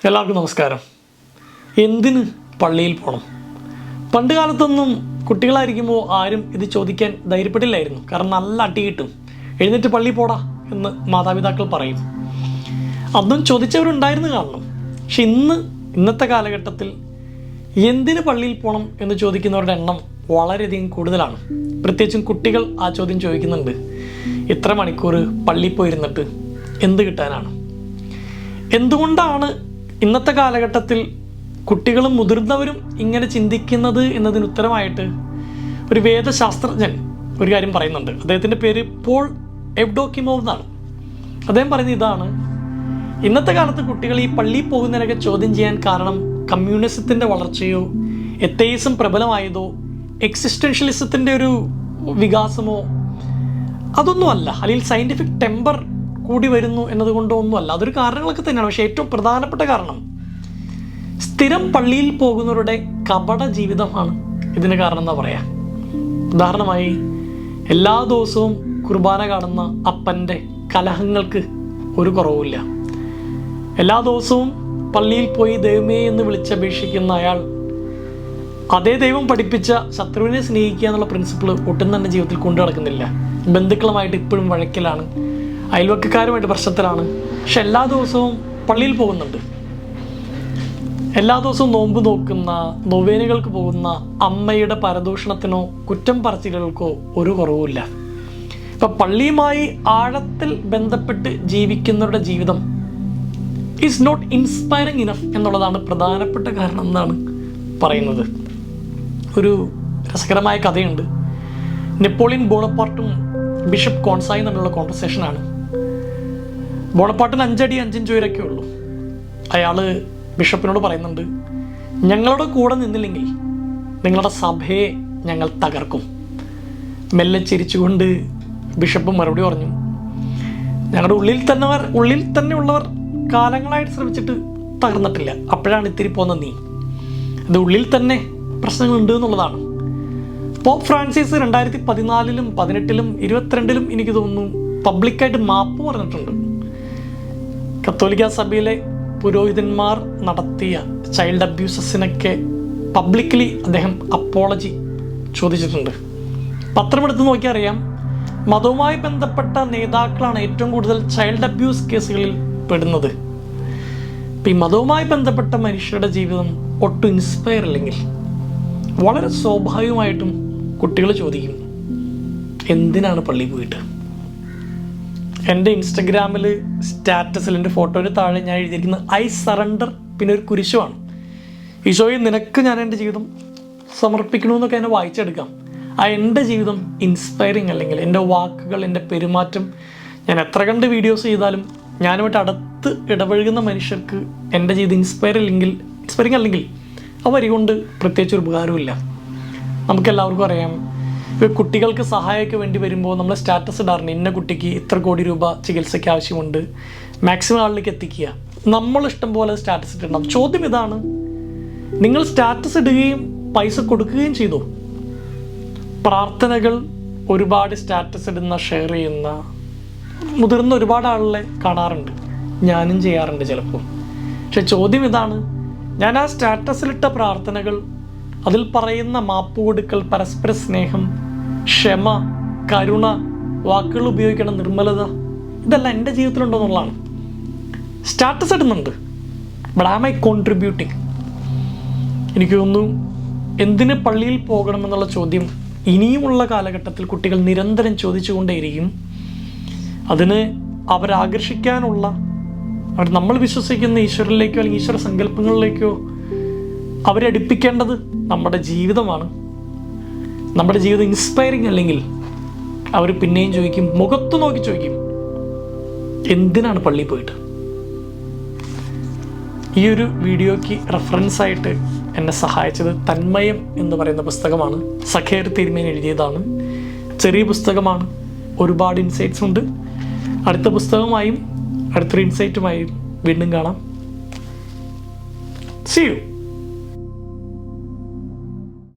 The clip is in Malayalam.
എല്ലാവർക്കും നമസ്കാരം. എന്തിന് പള്ളിയിൽ പോകണം? പണ്ട് കാലത്തൊന്നും കുട്ടികളായിരിക്കുമ്പോൾ ആരും ഇത് ചോദിക്കാൻ ധൈര്യപ്പെട്ടില്ലായിരുന്നു. കാരണം നല്ല അടി കിട്ടും, എഴുന്നേറ്റ് പള്ളി പോടാ എന്ന് മാതാപിതാക്കൾ പറയും. അന്നും ചോദിച്ചവരുണ്ടായിരുന്നു കാണണം. പക്ഷെ ഇന്നത്തെ കാലഘട്ടത്തിൽ എന്തിന് പള്ളിയിൽ പോകണം എന്ന് ചോദിക്കുന്നവരുടെ എണ്ണം വളരെയധികം കൂടുതലാണ്. പ്രത്യേകിച്ചും കുട്ടികൾ ആ ചോദ്യം ചോദിക്കുന്നുണ്ട്. ഇത്ര മണിക്കൂർ പള്ളിയിൽ പോയിരുന്നിട്ട് എന്ത് കിട്ടാനാണ്? എന്തുകൊണ്ടാണ് ഇന്നത്തെ കാലഘട്ടത്തിൽ കുട്ടികളും മുതിർന്നവരും ഇങ്ങനെ ചിന്തിക്കുന്നത് എന്നതിന് ഉത്തരമായിട്ട് ഒരു വേദശാസ്ത്രജ്ഞൻ ഒരു കാര്യം പറയുന്നുണ്ട്. അദ്ദേഹത്തിൻ്റെ പേര് പോൾ എവ്ഡോക്കിമോവ് എന്നാണ്. അദ്ദേഹം പറയുന്നത് ഇതാണ്: ഇന്നത്തെ കാലത്ത് കുട്ടികൾ ഈ പള്ളിയിൽ പോകുന്നതിനൊക്കെ ചോദ്യം ചെയ്യാൻ കാരണം കമ്മ്യൂണിസത്തിൻ്റെ വളർച്ചയോ, എത്തീസം പ്രബലമായതോ, എക്സിസ്റ്റൻഷ്യലിസത്തിൻ്റെ ഒരു വികാസമോ അതൊന്നുമല്ല, അല്ലെങ്കിൽ സയൻറ്റിഫിക് ടെമ്പർ കൂടി വരുന്നു എന്നതുകൊണ്ടോ ഒന്നുമല്ല. അതൊരു കാരണങ്ങളൊക്കെ തന്നെയാണ്. പക്ഷേ ഏറ്റവും പ്രധാനപ്പെട്ട കാരണം സ്ഥിരം പള്ളിയിൽ പോകുന്നവരുടെ കപട ജീവിതമാണ് ഇതിന് കാരണം എന്നാ പറയാ. ഉദാഹരണമായി, എല്ലാ ദിവസവും കുർബാന കാണുന്ന അപ്പൻ്റെ കലഹങ്ങൾക്ക് ഒരു കുറവുമില്ല. എല്ലാ ദിവസവും പള്ളിയിൽ പോയി ദൈവമേ എന്ന് വിളിച്ചപേക്ഷിക്കുന്ന അയാൾ അതേ ദൈവം പഠിപ്പിച്ച ശത്രുവിനെ സ്നേഹിക്കുക എന്നുള്ള പ്രിൻസിപ്പിൾ ഒട്ടും തന്നെ ജീവിതത്തിൽ കൊണ്ടു നടക്കുന്നില്ല. ബന്ധുക്കളുമായിട്ട് ഇപ്പോഴും വഴക്കിലാണ്, അയൽവക്കക്കാരുമായിട്ട് പ്രശ്നത്തിലാണ്. പക്ഷെ എല്ലാ ദിവസവും പള്ളിയിൽ പോകുന്നുണ്ട്. എല്ലാ ദിവസവും നോമ്പ് നോക്കുന്ന, നൊവേനുകൾക്ക് പോകുന്ന അമ്മയുടെ പരദൂഷണത്തിനോ കുറ്റം പറച്ചിലുകൾക്കോ ഒരു കുറവുമില്ല. ഇപ്പം പള്ളിയുമായി ആഴത്തിൽ ബന്ധപ്പെട്ട് ജീവിക്കുന്നവരുടെ ജീവിതം ഈസ് നോട്ട് ഇൻസ്പയറിങ് ഇനഫ് എന്നുള്ളതാണ് പ്രധാനപ്പെട്ട കാരണം എന്നാണ് പറയുന്നത്. ഒരു രസകരമായ കഥയുണ്ട്. നെപ്പോളിയൻ ബോണപ്പാർട്ടും ബിഷപ്പ് കോൺസായും തമ്മിലുള്ള കോൺവെർസേഷനാണ്. ബോണപ്പാർട്ടിന് 5 അടി 5 ഇഞ്ച് ഉയരൊക്കെ ഉള്ളൂ. അയാൾ ബിഷപ്പിനോട് പറയുന്നുണ്ട്, ഞങ്ങളുടെ കൂടെ നിന്നില്ലെങ്കിൽ നിങ്ങളുടെ സഭയെ ഞങ്ങൾ തകർക്കും. മെല്ലെ ചിരിച്ചുകൊണ്ട് ബിഷപ്പ് മറുപടി പറഞ്ഞു, ഞങ്ങളുടെ ഉള്ളിൽ തന്നെ ഉള്ളവർ കാലങ്ങളായിട്ട് ശ്രമിച്ചിട്ട് തകർന്നിട്ടില്ല. അപ്പോഴാണ് ഇത്തിരി പോകുന്ന നീ. അത് ഉള്ളിൽ തന്നെ പ്രശ്നങ്ങളുണ്ട് എന്നുള്ളതാണ്. പോപ്പ് ഫ്രാൻസിസ് 2014, 2018, 2022 എനിക്ക് തോന്നുന്നു പബ്ലിക്കായിട്ട് മാപ്പ് പറഞ്ഞിട്ടുണ്ട്. കത്തോലിക്ക സഭയിലെ പുരോഹിതന്മാർ നടത്തിയ ചൈൽഡ് അബ്യൂസസിനൊക്കെ പബ്ലിക്കലി അദ്ദേഹം അപ്പോളജി ചോദിച്ചിട്ടുണ്ട്. പത്രമെടുത്ത് നോക്കിയാൽ അറിയാം, മതവുമായി ബന്ധപ്പെട്ട നേതാക്കളാണ് ഏറ്റവും കൂടുതൽ ചൈൽഡ് അബ്യൂസ് കേസുകളിൽ പെടുന്നത്. ഇപ്പം ഈ മതവുമായി ബന്ധപ്പെട്ട മനുഷ്യരുടെ ജീവിതം ഒട്ടും ഇൻസ്പയർ അല്ലെങ്കിൽ വളരെ സ്വാഭാവികമായിട്ടും കുട്ടികൾ ചോദിക്കും, എന്തിനാണ് പള്ളിയിൽ പോയിട്ട്? എൻ്റെ ഇൻസ്റ്റഗ്രാമിൽ സ്റ്റാറ്റസിൽ എൻ്റെ ഫോട്ടോയുടെ താഴെ ഞാൻ എഴുതിയിരിക്കുന്നത് ഐ സറണ്ടർ, പിന്നെ ഒരു കുരിശുമാണ്. ഈശോയെ നിനക്ക് ഞാൻ എൻ്റെ ജീവിതം സമർപ്പിക്കണമെന്നൊക്കെ എന്നെ വായിച്ചെടുക്കാം. എൻ്റെ ജീവിതം ഇൻസ്പയറിങ് അല്ലെങ്കിൽ എൻ്റെ വാക്കുകൾ, എൻ്റെ പെരുമാറ്റം, ഞാൻ എത്ര കണ്ട് വീഡിയോസ് ചെയ്താലും ഞാനുമായിട്ട് അടുത്ത് ഇടപഴകുന്ന മനുഷ്യർക്ക് എൻ്റെ ജീവിതം ഇൻസ്പയറിങ് അല്ലെങ്കിൽ ആ വരി കൊണ്ട് പ്രത്യേകിച്ച് ഒരു ഉപകാരമില്ല. നമുക്കെല്ലാവർക്കും അറിയാം, ഇപ്പോൾ കുട്ടികൾക്ക് സഹായമൊക്കെ വേണ്ടി വരുമ്പോൾ നമ്മൾ സ്റ്റാറ്റസ് ഇടാറുണ്ട്, ഇന്ന കുട്ടിക്ക് ഇത്ര കോടി രൂപ ചികിത്സയ്ക്ക് ആവശ്യമുണ്ട്, മാക്സിമം ആളിലേക്ക് എത്തിക്കുക. നമ്മൾ ഇഷ്ടം പോലെ സ്റ്റാറ്റസ് ഇട്ടിട്ടുണ്ടാവും. ചോദ്യം ഇതാണ്, നിങ്ങൾ സ്റ്റാറ്റസ് ഇടുകയും പൈസ കൊടുക്കുകയും ചെയ്തു. പ്രാർത്ഥനകൾ ഒരുപാട് സ്റ്റാറ്റസ് ഇടുന്ന, ഷെയർ ചെയ്യുന്ന മുതിർന്ന ഒരുപാട് ആളുകളെ കാണാറുണ്ട്, ഞാനും ചെയ്യാറുണ്ട് ചിലപ്പോൾ. പക്ഷെ ചോദ്യം ഇതാണ്, ഞാൻ ആ സ്റ്റാറ്റസിലിട്ട പ്രാർത്ഥനകൾ, അതിൽ പറയുന്ന മാപ്പ് കൊടുക്കൽ, പരസ്പര സ്നേഹം, ക്ഷമ, കരുണ, വാക്കുകൾ ഉപയോഗിക്കേണ്ട നിർമ്മലത, ഇതെല്ലാം എൻ്റെ ജീവിതത്തിലുണ്ടോ എന്നുള്ളതാണ്. സ്റ്റാറ്റസ് ഇടുന്നുണ്ട്, ബട്ട് ആം ഐ കോൺട്രിബ്യൂട്ടിങ്? എനിക്ക് തോന്നുന്നു എന്തിന് പള്ളിയിൽ പോകണമെന്നുള്ള ചോദ്യം ഇനിയുമുള്ള കാലഘട്ടത്തിൽ കുട്ടികൾ നിരന്തരം ചോദിച്ചുകൊണ്ടേയിരിക്കും. അതിന് അവരാകർഷിക്കാനുള്ള, നമ്മൾ വിശ്വസിക്കുന്ന ഈശ്വരനിലേക്കോ അല്ലെങ്കിൽ ഈശ്വര സങ്കല്പങ്ങളിലേക്കോ അവരെ അടുപ്പിക്കേണ്ടത് നമ്മുടെ ജീവിതമാണ്. നമ്മുടെ ജീവിതം ഇൻസ്പയറിങ് അല്ലെങ്കിൽ അവർ പിന്നെയും ചോദിക്കും, മുഖത്ത് നോക്കി ചോദിക്കും, എന്തിനാണ് പള്ളിയിൽ പോയിട്ട്? ഈ ഒരു വീഡിയോയ്ക്ക് റെഫറൻസായിട്ട് എന്നെ സഹായിച്ചത് തന്മയം എന്ന് പറയുന്ന പുസ്തകമാണ്. സഖേർ തിരുമേനി എഴുതിയതാണ്. ചെറിയ പുസ്തകമാണ്, ഒരുപാട് ഇൻസൈറ്റ്സ് ഉണ്ട്. അടുത്ത പുസ്തകമായും അടുത്തൊരു ഇൻസൈറ്റുമായും വീണ്ടും കാണാം. See you.